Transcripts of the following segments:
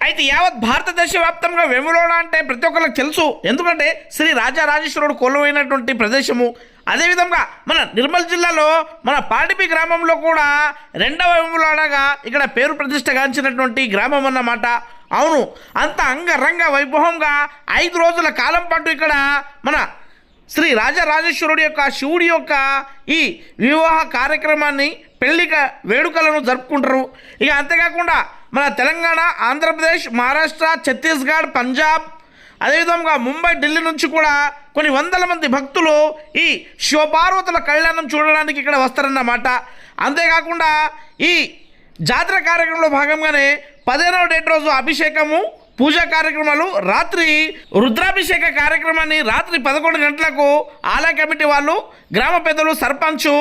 అయితే యావత్ భారతదేశ వ్యాప్తంగా వేములవాడ అంటే ప్రతి ఒక్కరికి తెలుసు. ఎందుకంటే శ్రీ రాజరాజేశ్వరుడు కొలువైనటువంటి ప్రదేశము. అదేవిధంగా మన నిర్మల్ జిల్లాలో మన పాడిపి గ్రామంలో కూడా రెండవ వేములవాడగా ఇక్కడ పేరు ప్రతిష్టగాంచినటువంటి గ్రామం అన్నమాట. అవును, అంత అంగరంగ వైభవంగా 5 రోజుల కాలం పాటు ఇక్కడ మన శ్రీ రాజరాజేశ్వరుడి యొక్క శివుడి యొక్క ఈ వివాహ కార్యక్రమాన్ని పెళ్లిక వేడుకలను జరుపుకుంటారు. ఇక అంతేకాకుండా మన తెలంగాణ, ఆంధ్రప్రదేశ్, మహారాష్ట్ర, ఛత్తీస్గఢ్, పంజాబ్, అదేవిధంగా ముంబై, ఢిల్లీ నుంచి కూడా కొన్ని వందల మంది భక్తులు ఈ శివపార్వతుల కళ్యాణం చూడడానికి ఇక్కడ వస్తారన్నమాట. అంతేకాకుండా ఈ జాతర కార్యక్రమంలో భాగంగానే 15వ డేట్ రోజు అభిషేకము, పూజా కార్యక్రమాలు, రాత్రి రుద్రాభిషేక కార్యక్రమాన్ని రాత్రి 11 గంటలకు ఆలయ కమిటీ వాళ్ళు, గ్రామ పెద్దలు, సర్పంచ్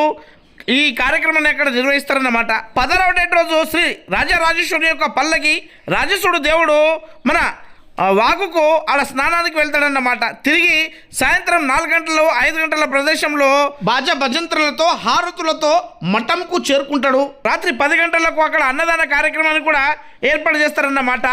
ఈ కార్యక్రమాన్ని అక్కడ నిర్వహిస్తారన్నమాట. 16వ డేట్ రోజు శ్రీ రాజరాజేశ్వరుని యొక్క పల్లకి రాజేశ్వరుడు దేవుడు మన వాగుకు ఆడ స్నానానికి వెళ్తాడన్నమాట. తిరిగి సాయంత్రం 4 గంటలు 5 గంటల ప్రదేశంలో బాజా భజంత్రులతో హారతులతో మఠంకు చేరుకుంటాడు. రాత్రి 10 గంటలకు అక్కడ అన్నదాన కార్యక్రమాన్ని కూడా ఏర్పాటు చేస్తారన్నమాట.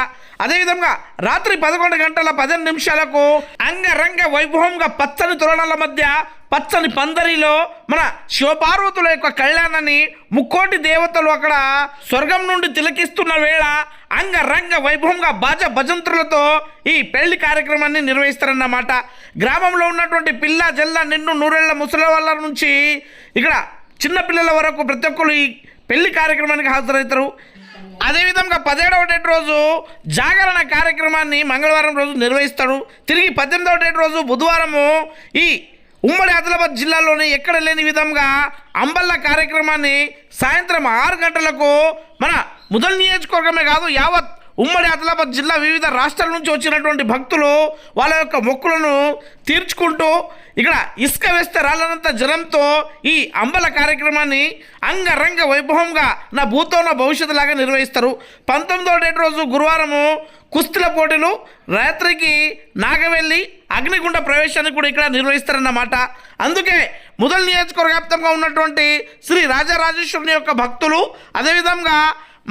అదేవిధంగా రాత్రి 11 గంటల 15 నిమిషాలకు అంగరంగ వైభవంగా పచ్చని తోరణాల మధ్య పచ్చని పందరిలో మన శివపార్వతుల యొక్క కళ్యాణాన్ని ముక్కోటి దేవతలు అక్కడ స్వర్గం నుండి తిలకిస్తున్న వేళ అంగరంగ వైభవంగా బాజా భజంత్రులతో ఈ పెళ్లి కార్యక్రమాన్ని నిర్వహిస్తారన్నమాట. గ్రామంలో ఉన్నటువంటి పిల్ల జల్ల నిండు నూరేళ్ల ముసలి వాళ్ళ నుంచి ఇక్కడ చిన్నపిల్లల వరకు ప్రతి ఒక్కరు ఈ పెళ్లి కార్యక్రమానికి హాజరవుతారు. అదేవిధంగా 17వ డేట్ రోజు జాగరణ కార్యక్రమాన్ని మంగళవారం రోజు నిర్వహిస్తాడు. తిరిగి 18వ డేట్ రోజు బుధవారము ఈ ఉమ్మడి ఆదిలాబాద్ జిల్లాలోని ఎక్కడ లేని విధంగా అంబల్ల కార్యక్రమాన్ని సాయంత్రం 6 గంటలకు మన ముదల్ నియోజకవర్గమే కాదు యావత్ ఉమ్మడి ఆదిలాబాద్ జిల్లా వివిధ రాష్ట్రాల నుంచి వచ్చినటువంటి భక్తులు వాళ్ళ యొక్క మొక్కులను తీర్చుకుంటూ ఇక్కడ ఇసుక వేస్తే రాళ్ళనంత జనంతో ఈ అంబల కార్యక్రమాన్ని అంగరంగ వైభవంగా నా భూతో నా భవిష్యత్తు లాగా నిర్వహిస్తారు. 19వ డేట్ రోజు గురువారము కుస్తీల పోటీలు, రాత్రికి నాగవెల్లి అగ్నిగుండ ప్రవేశాన్ని కూడా ఇక్కడ నిర్వహిస్తారన్నమాట. అందుకే ముదల్ నియోజకవర్గ వ్యాప్తంగా ఉన్నటువంటి శ్రీ రాజరాజేశ్వరుని యొక్క భక్తులు, అదేవిధంగా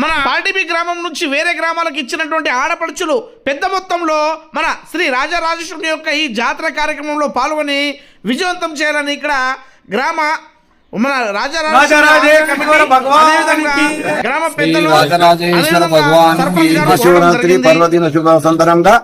మన పాటిబి గ్రామం నుంచి వేరే గ్రామాలకు ఇచ్చినటువంటి ఆడపడుచులు పెద్ద మొత్తంలో మన శ్రీ రాజరాజేశ్వరుని యొక్క ఈ జాతర కార్యక్రమంలో పాల్గొని విజయవంతం చేయాలని ఇక్కడ గ్రామ మన రాజరాజేశ్వర గ్రామ పెద్దలు రాజరాజేశ్వర భగవాన్ శివరాత్రి పర్వదిన శుభ సందర్భంగా